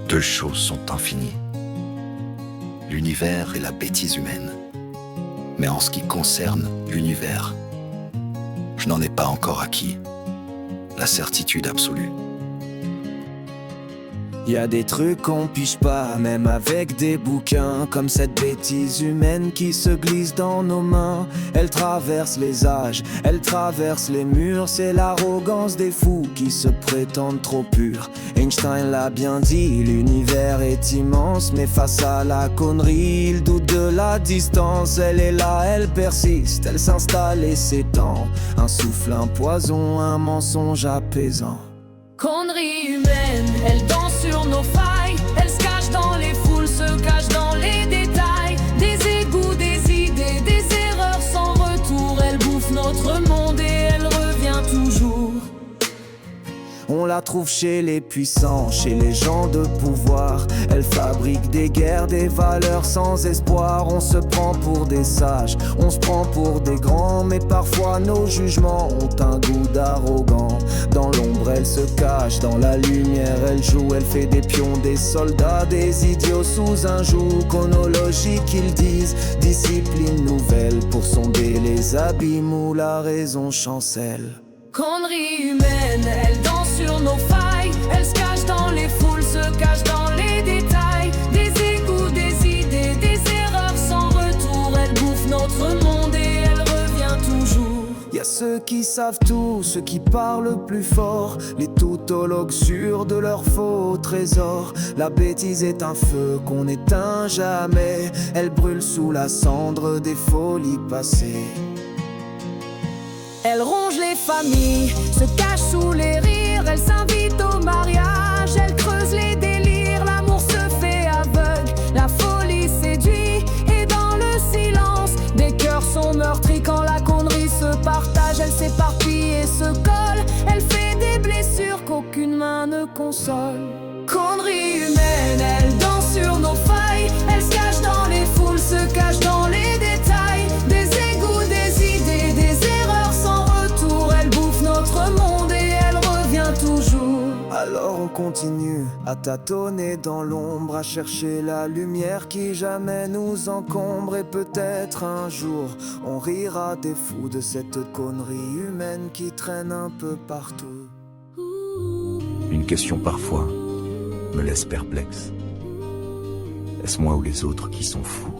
Deux choses sont infinies. L'univers et la bêtise humaine. Mais en ce qui concerne l'univers, je n'en ai pas encore acquis la certitude absolue. Y a des trucs qu'on pige pas, même avec des bouquins, comme cette bêtise humaine qui se glisse dans nos mains. Elle traverse les âges, elle traverse les murs, c'est l'arrogance des fous qui se prétendent trop purs. Einstein l'a bien dit, l'univers est immense, mais face à la connerie, il doute de la distance. Elle est là, elle persiste, elle s'installe et s'étend. Un souffle, un poison, un mensonge apaisant. Connerie humaine, elle danse sur nos failles. Elle se cache dans les foules, se cache dans les détails. Des égouts, des idées, des erreurs sans retour. Elle bouffe notre monde et elle revient toujours. On la trouve chez les puissants, chez les gens de pouvoir. Elle fabrique des guerres, des valeurs sans espoir. On se prend pour des sages, on se prend pour des grands. Mais parfois nos jugements ont un goût d'arrogant. Dans l'ombre elle se cache, dans la lumière elle joue. Elle fait des pions, des soldats, des idiots sous un joug chronologique qu'ils disent. Discipline nouvelle pour sonder les abîmes où la raison chancelle. Connerie humaine, elle danse sur nos failles. Elle se cache dans les foules, se cache dans les détails. Des égouts, des idées, des erreurs sans retour. Elle bouffe notre monde et elle revient toujours. Y'a ceux qui savent tout, ceux qui parlent plus fort, les tautologues sûrs de leur faux trésor. La bêtise est un feu qu'on n'éteint jamais. Elle brûle sous la cendre des folies passées. Elle ronge les familles, se cache sous les rires. Elle s'invite au mariage, elle creuse les délires. L'amour se fait aveugle, la folie séduit. Et dans le silence, des cœurs sont meurtris. Quand la connerie se partage, elle s'éparpille et se colle. Elle fait des blessures qu'aucune main ne console. Connerie humaine, elle danse sur nos failles. Elle se cache dans les foules, se cache dans les détails. Des égouts, des idées, des erreurs sans retour. Elle bouffe notre monde et elle revient toujours. Alors on continue à tâtonner dans l'ombre, à chercher la lumière qui jamais nous encombre. Et peut-être un jour on rira des fous de cette connerie humaine qui traîne un peu partout. Une question parfois me laisse perplexe. Est-ce moi ou les autres qui sont fous?